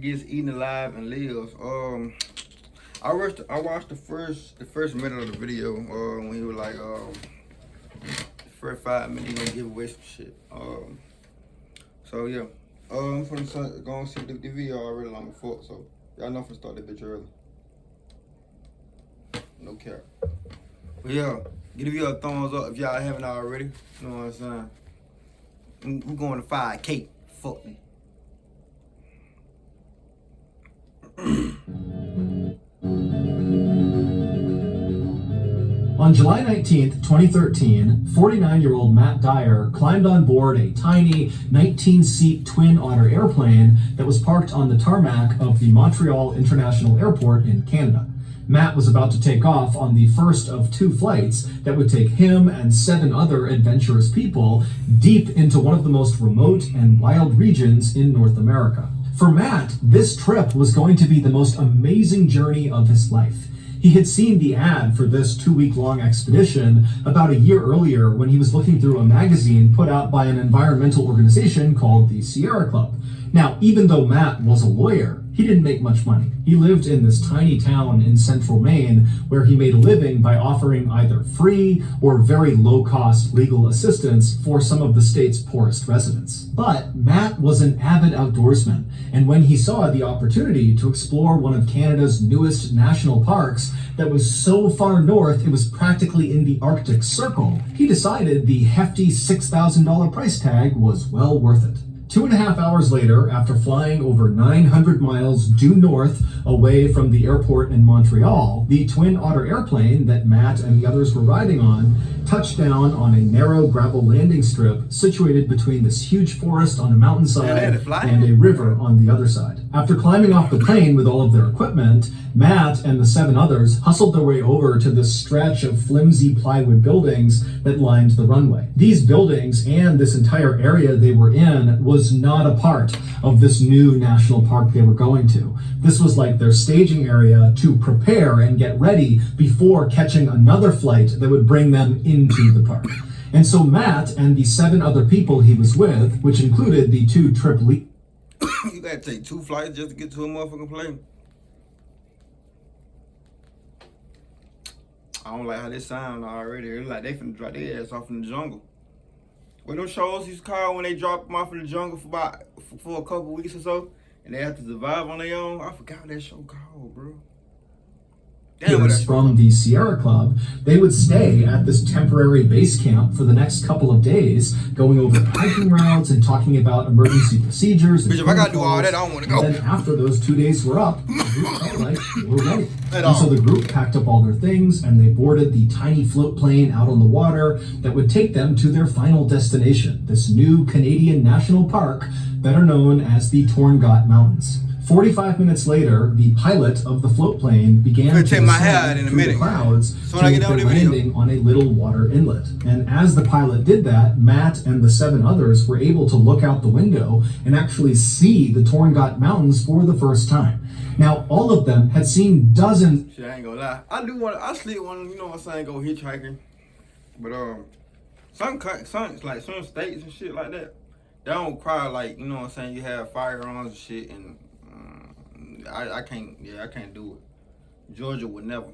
gets eaten alive and lives. I watched the first minute of the video when he was like, the first 5 minutes he gonna give away some shit. So yeah, I'm finna go and see the video already long before, so y'all know I'm finna start that bitch early. No cap. But yeah, give you a thumbs up if y'all haven't already. You know what I'm saying? We're going to 5K. Fuck me. On July 19th, 2013, 49-year-old Matt Dyer climbed on board a tiny 19-seat Twin Otter airplane that was parked on the tarmac of the Montreal International Airport in Canada. Matt was about to take off on the first of 2 flights that would take him and 7 other adventurous people deep into one of the most remote and wild regions in North America. For Matt, this trip was going to be the most amazing journey of his life. He had seen the ad for this 2-week-long expedition about a year earlier when he was looking through a magazine put out by an environmental organization called the Sierra Club. Now, even though Matt was a lawyer, he didn't make much money. He lived in this tiny town in central Maine where he made a living by offering either free or very low-cost legal assistance for some of the state's poorest residents. But Matt was an avid outdoorsman, and when he saw the opportunity to explore one of Canada's newest national parks that was so far north it was practically in the Arctic Circle, he decided the hefty $6,000 price tag was well worth it. 2.5 hours later, after flying over 900 miles due north away from the airport in Montreal, the Twin Otter airplane that Matt and the others were riding on touched down on a narrow gravel landing strip situated between this huge forest on a mountainside and a river on the other side. After climbing off the plane with all of their equipment, Matt and the 7 others hustled their way over to this stretch of flimsy plywood buildings that lined the runway. These buildings and this entire area they were in was not a part of this new national park they were going to. This was like their staging area to prepare and get ready before catching another flight that would bring them into the park. And so Matt and the 7 other people he was with, which included the 2 triple You gotta take 2 flights just to get to a motherfucking plane. I don't like how this sound already. It's like they finna drop their ass off in the jungle. What them shows used to call when they drop them off in the jungle for a couple weeks or so, and they have to survive on their own? I forgot what that show called, bro. From the Sierra Club, they would stay at this temporary base camp for the next couple of days, going over hiking routes and talking about emergency procedures. Bitch, if I gotta do all that, I don't want to go. And then after those 2 days were up, the group felt like they were ready. And so the group packed up all their things and they boarded the tiny float plane out on the water that would take them to their final destination, this new Canadian national park, better known as the Torngat Mountains. 45 minutes later, the pilot of the float plane began to descend through the clouds to make their landing on a little water inlet. And as the pilot did that, Matt and the 7 others were able to look out the window and actually see the Torngat Mountains for the first time. Now, all of them had seen dozens. Shit, I ain't gonna lie. I sleep one, you know what I'm saying, go hitchhiking. But some states and shit like that, they don't require, like, you know what I'm saying, you have firearms and shit, and I can't do it. Georgia would never.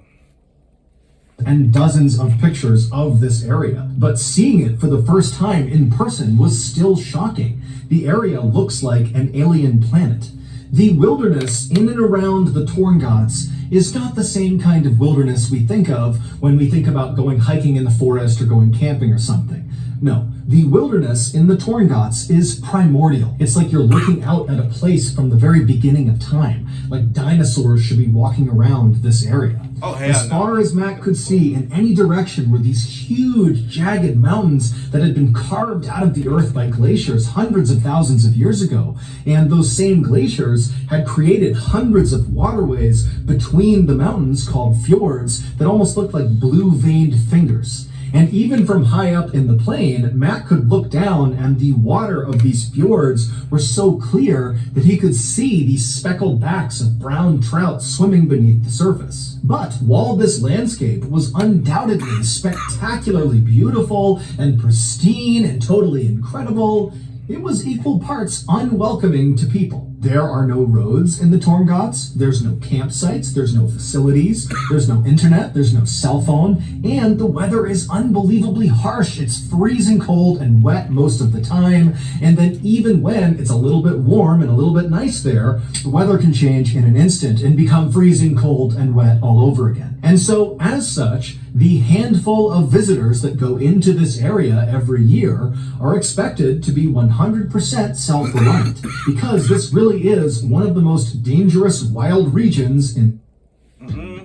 And dozens of pictures of this area, but seeing it for the first time in person was still shocking. The area looks like an alien planet. The wilderness in and around the Torngats is not the same kind of wilderness we think of when we think about going hiking in the forest or going camping or something. No, the wilderness in the Torngats is primordial. It's like you're looking out at a place from the very beginning of time, like dinosaurs should be walking around this area. As far as Matt could see, in any direction were these huge, jagged mountains that had been carved out of the earth by glaciers hundreds of thousands of years ago. And those same glaciers had created hundreds of waterways between the mountains called fjords that almost looked like blue-veined fingers. And even from high up in the plane, Matt could look down and the water of these fjords were so clear that he could see these speckled backs of brown trout swimming beneath the surface. But while this landscape was undoubtedly spectacularly beautiful and pristine and totally incredible, it was equal parts unwelcoming to people. There are no roads in the Torngots, there's no campsites, there's no facilities, there's no internet, there's no cell phone, and the weather is unbelievably harsh. It's freezing cold and wet most of the time, and then even when it's a little bit warm and a little bit nice there, the weather can change in an instant and become freezing cold and wet all over again. And so, as such, the handful of visitors that go into this area every year are expected to be 100% self-reliant, because this really is one of the most dangerous wild regions in.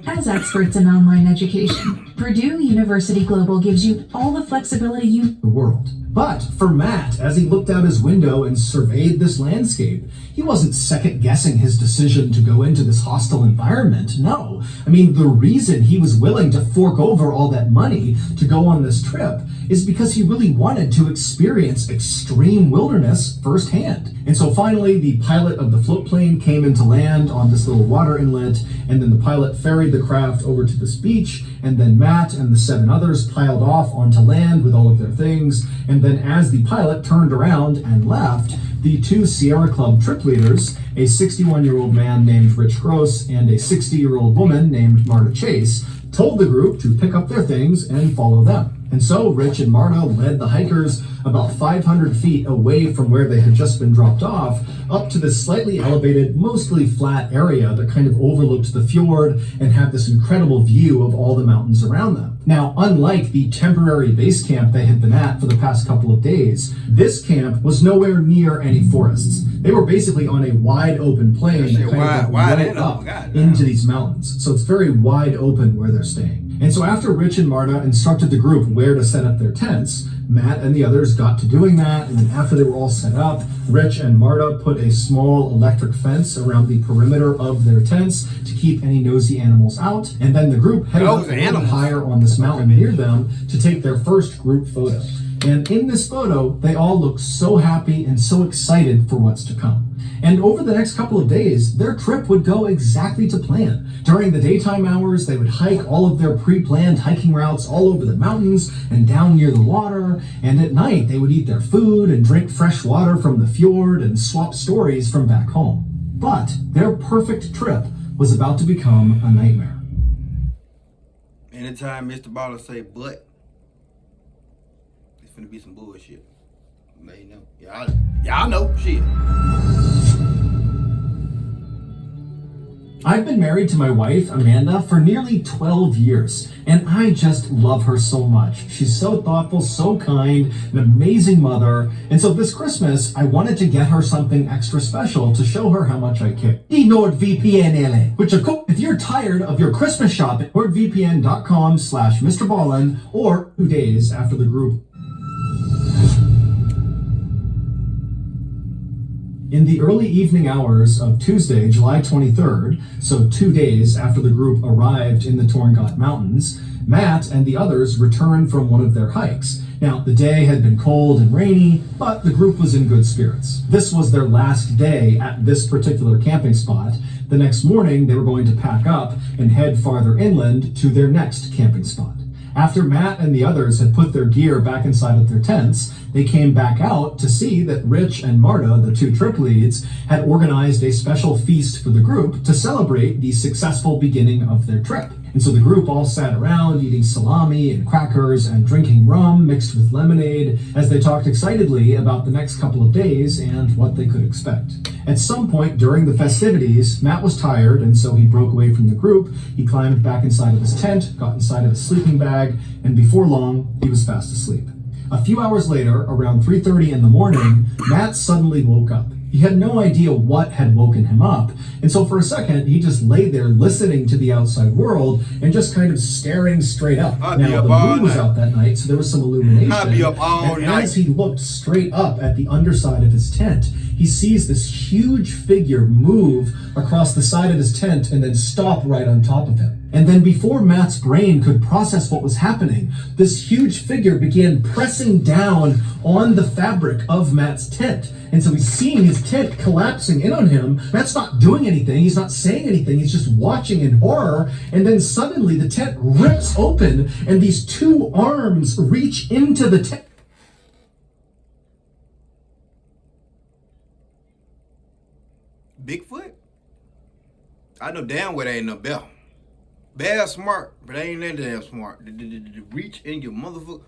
As experts in online education, Purdue University Global gives you all the flexibility you the world. But for Matt, as he looked out his window and surveyed this landscape, he wasn't second-guessing his decision to go into this hostile environment. No. I mean, the reason he was willing to fork over all that money to go on this trip is because he really wanted to experience extreme wilderness firsthand. And so finally, the pilot of the float plane came into land on this little water inlet, and then the pilot ferried the craft over to this beach, and then Matt and the 7 others piled off onto land with all of their things, and then as the pilot turned around and left, the 2 Sierra Club trip leaders, a 61-year-old man named Rich Gross and a 60-year-old woman named Marta Chase, told the group to pick up their things and follow them. And so Rich and Marta led the hikers about 500 feet away from where they had just been dropped off, up to this slightly elevated, mostly flat area that kind of overlooked the fjord and had this incredible view of all the mountains around them. Now, unlike the temporary base camp they had been at for the past couple of days, this camp was nowhere near any forests. They were basically on a wide open plain that kind of went right up into these mountains. So it's very wide open where they're staying. And so after Rich and Marta instructed the group where to set up their tents, Matt and the others got to doing that, and then after they were all set up, Rich and Marta put a small electric fence around the perimeter of their tents to keep any nosy animals out, and then the group headed up a little higher on this mountain near them to take their first group photo. And in this photo, they all look so happy and so excited for what's to come. And over the next couple of days, their trip would go exactly to plan. During the daytime hours, they would hike all of their pre-planned hiking routes all over the mountains and down near the water. And at night, they would eat their food and drink fresh water from the fjord and swap stories from back home. But their perfect trip was about to become a nightmare. Anytime Mr. Baller say but, it's finna be some bullshit. Let you know. Y'all know shit. I've been married to my wife, Amanda, for nearly 12 years, and I just love her so much. She's so thoughtful, so kind, an amazing mother, and so this Christmas, I wanted to get her something extra special to show her how much I care. NordVPN, which of course, if you're tired of your Christmas shopping, nordvpn.com/MrBallen, or 2 days after the group. In the early evening hours of Tuesday, July 23rd, so 2 days after the group arrived in the Torngot Mountains, Matt and the others returned from one of their hikes. Now, the day had been cold and rainy, but the group was in good spirits. This was their last day at this particular camping spot. The next morning, they were going to pack up and head farther inland to their next camping spot. After Matt and the others had put their gear back inside of their tents, they came back out to see that Rich and Marta, the 2 trip leads, had organized a special feast for the group to celebrate the successful beginning of their trip. And so the group all sat around eating salami and crackers and drinking rum mixed with lemonade as they talked excitedly about the next couple of days and what they could expect. At some point during the festivities, Matt was tired, and so he broke away from the group. He climbed back inside of his tent, got inside of his sleeping bag, and before long, he was fast asleep. A few hours later, around 3:30 in the morning, Matt suddenly woke up. He had no idea what had woken him up, and so for a second, he just lay there listening to the outside world and just kind of staring straight up. Now, the moon was out that night, so there was some illumination, and as he looked straight up at the underside of his tent, he sees this huge figure move across the side of his tent and then stop right on top of him. And then before Matt's brain could process what was happening, this huge figure began pressing down on the fabric of Matt's tent. And so he's seeing his tent collapsing in on him. Matt's not doing anything. He's not saying anything. He's just watching in horror. And then suddenly the tent rips open and these 2 arms reach into the tent. I know damn well they ain't no bear. Bear smart, but they ain't that damn smart. The reach in your motherfucker.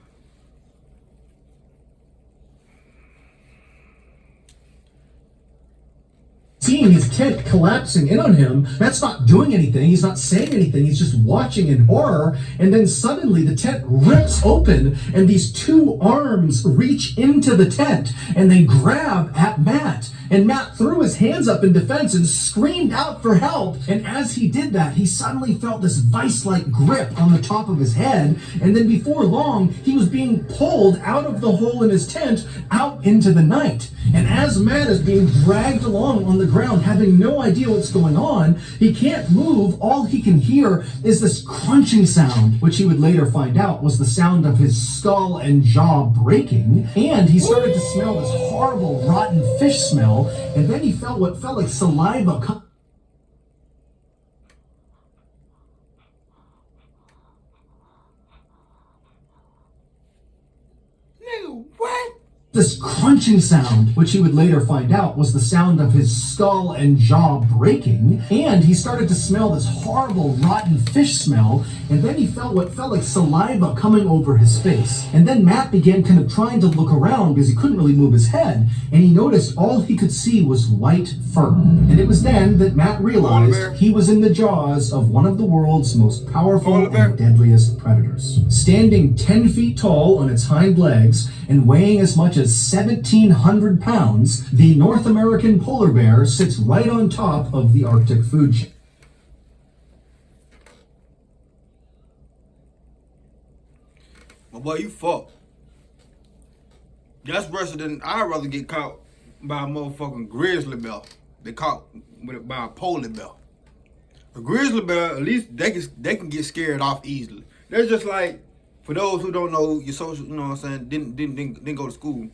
Seeing his tent collapsing in on him, Matt's not doing anything, he's not saying anything, he's just watching in horror, and then suddenly the tent rips open, and these two arms reach into the tent, and they grab at Matt. And Matt threw his hands up in defense and screamed out for help. And as he did that, he suddenly felt this vice-like grip on the top of his head. And then before long, he was being pulled out of the hole in his tent out into the night. And as Matt is being dragged along on the ground, having no idea what's going on, he can't move. All he can hear is this crunching sound, which he would later find out was the sound of his skull and jaw breaking. And he started to smell this horrible, rotten fish smell. And then he felt what felt like saliva Nigga, what? this crunching sound, which he would later find out was the sound of his skull and jaw breaking. And he started to smell this horrible, rotten fish smell. And then he felt what felt like saliva coming over his face. And then Matt began kind of trying to look around because he couldn't really move his head. And he noticed all he could see was white fur. And it was then that Matt realized he was in the jaws of one of the world's most powerful and deadliest predators. Standing 10 feet tall on its hind legs and weighing as much as 1,700 pounds, the North American polar bear sits right on top of the Arctic food chain. My boy, you fucked. That's worse than I'd rather get caught by a motherfucking grizzly bear than caught by a polar bear. A grizzly bear, at least they can get scared off easily. They're just like, for those who don't know your social, you know what I'm saying, didn't go to school.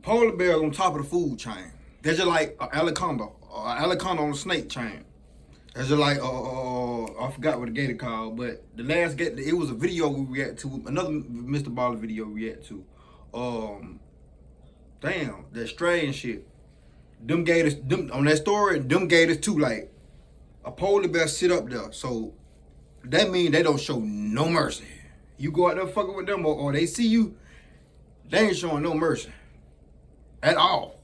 Polar bears on top of the food chain. They're just like an anaconda on a snake chain. It's just like, I forgot what the gator called, but the last gator, it was a video we react to, another Mr. Baller video we react to. Damn, that stray and shit. Them gators, on that story, them gators too, like, a polar bear sit up there, so that means they don't show no mercy. You go out there fucking with them, or they see you, they ain't showing no mercy. At all.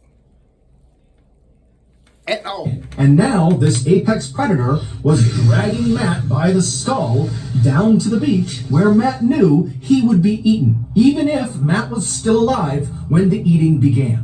At all. And now this apex predator was dragging Matt by the skull down to the beach where Matt knew he would be eaten, even if Matt was still alive when the eating began.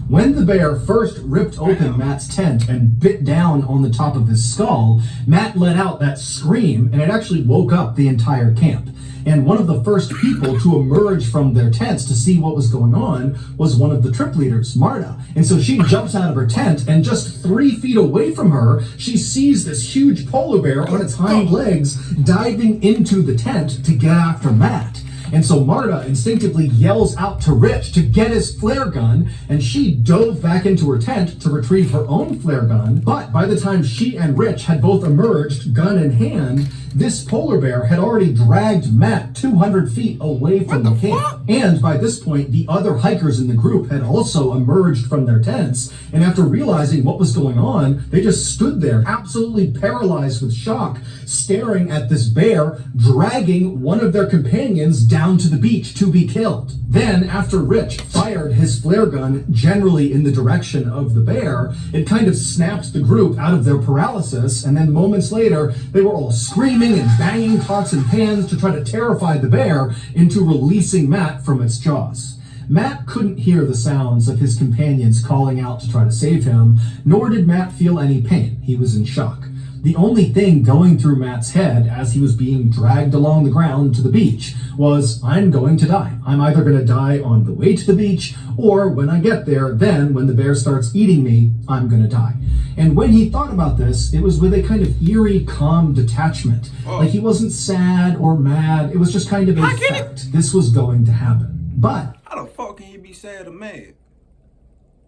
When the bear first ripped open Matt's tent and bit down on the top of his skull, Matt let out that scream, and it actually woke up the entire camp. And one of the first people to emerge from their tents to see what was going on was one of the trip leaders, Marta. And so she jumps out of her tent, and just 3 feet away from her, she sees this huge polar bear on its hind legs diving into the tent to get after Matt. And so Marta instinctively yells out to Rich to get his flare gun, and she dove back into her tent to retrieve her own flare gun. But by the time she and Rich had both emerged, gun in hand, this polar bear had already dragged Matt 200 feet away from the camp. And by this point, the other hikers in the group had also emerged from their tents, and after realizing what was going on, they just stood there, absolutely paralyzed with shock, staring at this bear dragging one of their companions down to the beach to be killed. Then, after Rich fired his flare gun generally in the direction of the bear, it kind of snapped the group out of their paralysis, and then moments later, they were all screaming and banging pots and pans to try to terrify the bear into releasing Matt from its jaws. Matt couldn't hear the sounds of his companions calling out to try to save him, nor did Matt feel any pain. He was in shock. The only thing going through Matt's head as he was being dragged along the ground to the beach was, I'm going to die. I'm either going to die on the way to the beach, or when I get there, then when the bear starts eating me, I'm going to die. And when he thought about this, it was with a kind of eerie, calm detachment. Like he wasn't sad or mad. It was just kind of a fact. This was going to happen. But how the fuck can you be sad or mad?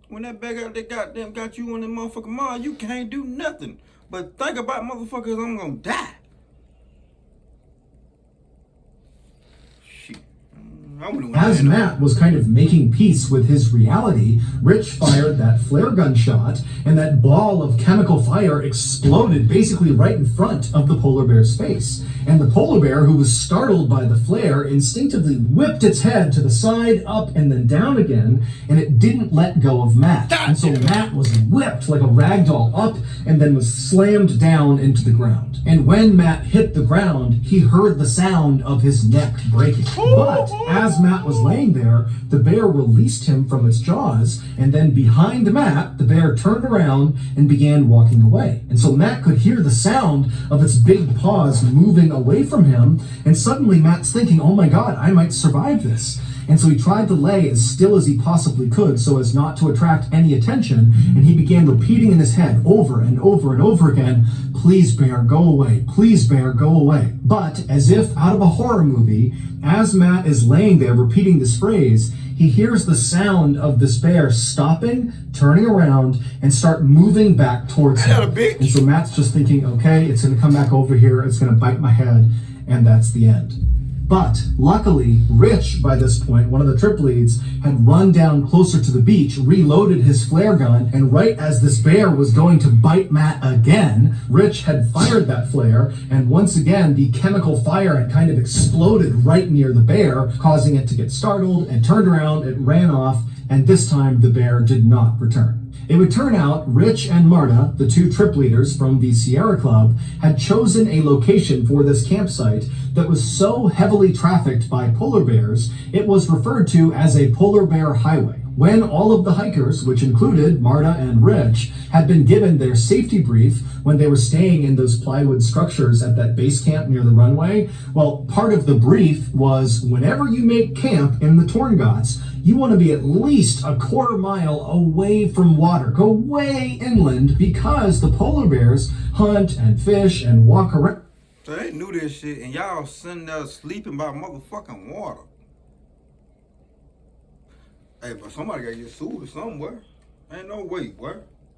When that bag out there goddamn got you on that motherfucking mind, you can't do nothing. But think about motherfuckers, I'm gonna die. Shit. As Matt was kind of making peace with his reality, Rich fired that flare gun shot, and that ball of chemical fire exploded basically right in front of the polar bear's face. And the polar bear, who was startled by the flare, instinctively whipped its head to the side, up, and then down again, and it didn't let go of Matt. And so Matt was whipped like a rag doll up, and then was slammed down into the ground. And when Matt hit the ground, he heard the sound of his neck breaking. But as Matt was laying there, the bear released him from its jaws, and then behind Matt, the bear turned around and began walking away. And so Matt could hear the sound of its big paws moving away from him, and suddenly Matt's thinking, oh my God, I might survive this. And so he tried to lay as still as he possibly could so as not to attract any attention, and he began repeating in his head over and over and over again, please bear, go away, please bear, go away. But as if out of a horror movie, as Matt is laying there repeating this phrase, he hears the sound of this bear stopping, turning around, and start moving back towards him. And so Matt's just thinking, okay, it's gonna come back over here, it's gonna bite my head, and that's the end. But luckily, Rich, by this point, one of the trip leads, had run down closer to the beach, reloaded his flare gun, and right as this bear was going to bite Matt again, Rich had fired that flare, and once again, the chemical fire had kind of exploded right near the bear, causing it to get startled and turned around, it ran off, and this time the bear did not return. It would turn out Rich and Marta, the two trip leaders from the Sierra Club, had chosen a location for this campsite that was so heavily trafficked by polar bears, it was referred to as a polar bear highway. When all of the hikers, which included Marta and Rich, had been given their safety brief when they were staying in those plywood structures at that base camp near the runway, well, part of the brief was whenever you make camp in the Torngots, you want to be at least a quarter mile away from water. Go way inland because the polar bears hunt and fish and walk around. So they knew this shit, and y'all sitting there sleeping by motherfucking water. Hey, but somebody gotta get sued somewhere. Ain't no way, boy.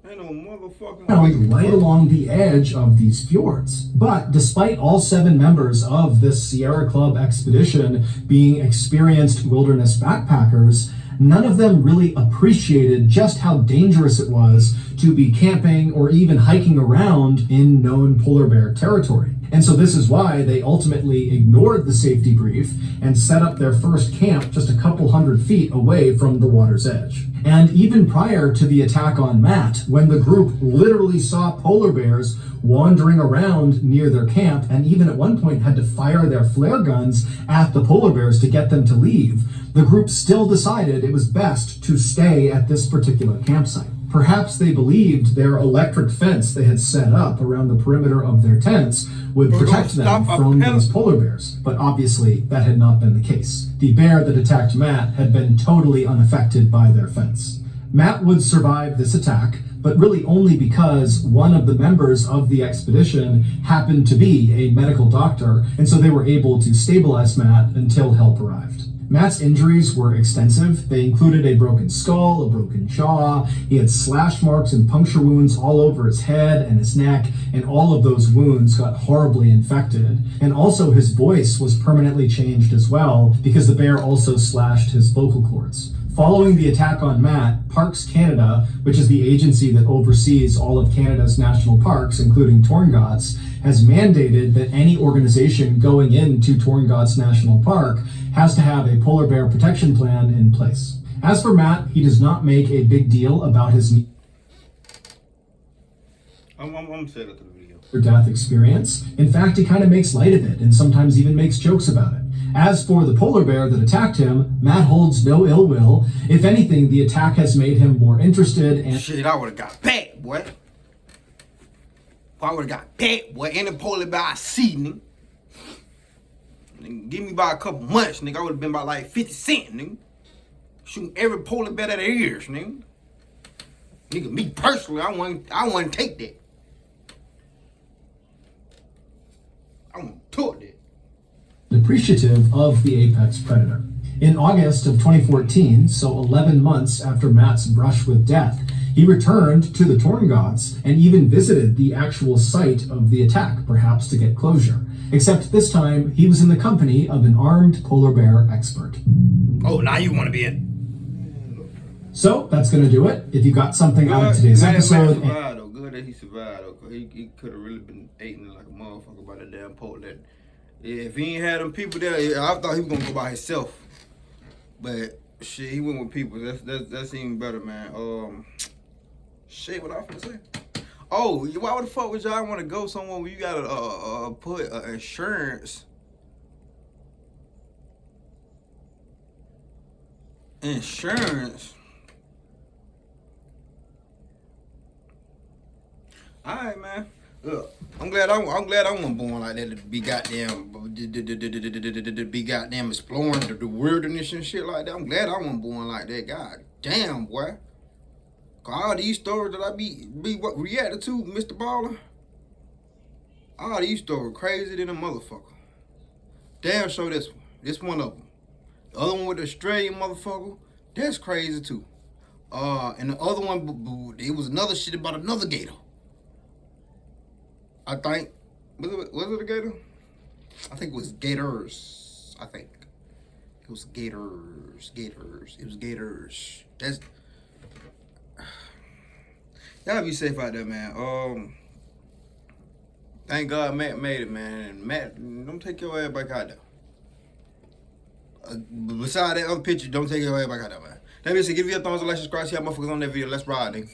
Ain't no motherfucking way. Right along the edge of these fjords. But despite all 7 members of this Sierra Club expedition being experienced wilderness backpackers, none of them really appreciated just how dangerous it was to be camping or even hiking around in known polar bear territory. And so this is why they ultimately ignored the safety brief and set up their first camp just a couple hundred feet away from the water's edge. And even prior to the attack on Matt, when the group literally saw polar bears wandering around near their camp, and even at one point had to fire their flare guns at the polar bears to get them to leave, the group still decided it was best to stay at this particular campsite. Perhaps they believed their electric fence they had set up around the perimeter of their tents would protect them from those polar bears, but obviously that had not been the case. The bear that attacked Matt had been totally unaffected by their fence. Matt would survive this attack, but really only because one of the members of the expedition happened to be a medical doctor, and so they were able to stabilize Matt until help arrived. Matt's injuries were extensive. They included a broken skull, a broken jaw. He had slash marks and puncture wounds all over his head and his neck, and all of those wounds got horribly infected. And also his voice was permanently changed as well because the bear also slashed his vocal cords. Following the attack on Matt, Parks Canada, which is the agency that oversees all of Canada's national parks, including Torngots, has mandated that any organization going into Torngots National Park has to have a polar bear protection plan in place. As for Matt, he does not make a big deal about his death experience. In fact, he kind of makes light of it and sometimes even makes jokes about it. As for the polar bear that attacked him, Matt holds no ill will. If anything, the attack has made him more interested and— Shit, I would've got packed, boy. I would've got packed, boy. Any polar bear I see, nigga. Give me by a couple months, nigga. I would've been about like 50 cents, nigga. Shooting every polar bear that ears, nigga. Nigga, me personally, I wouldn't take that. I wouldn't talk that. Appreciative of the apex predator. In August of 2014, so 11 months after Matt's brush with death, he returned to the Torngots and even visited the actual site of the attack, perhaps to get closure. Except this time, he was in the company of an armed polar bear expert. Oh, now you want to be in. So that's going to do it. If you got something out of today's Matt episode, survived, though. Good that he survived, though. 'Cause he could have really been eating like a motherfucker by that damn pole. That if he ain't had them people there, I thought he was gonna go by himself. But shit, he went with people. That's even better, man. Shit, what I was gonna say? Oh, why the fuck would y'all want to go somewhere where you gotta put insurance? Insurance. All right, man. Look, I'm glad I wasn't born like that to be goddamn exploring the wilderness and shit like that. I'm glad I wasn't born like that. God damn, boy. 'Cause all these stories that I be what reacted to, Mr. Baller. All these stories crazy than a motherfucker. Damn, show this one. This one of them. The other one with the Australian motherfucker, that's crazy too. And the other one, it was another shit about another gator. I think, was it a gator? I think it was gators. I think it was gators. It was gators. That's y'all be safe out there, man. Thank God Matt made it, man. And Matt, don't take your ass back out there. Beside that other picture, don't take your ass back out there, man. That means give you a thumbs up, like, subscribe, see how motherfuckers on that video. Let's ride, nigga.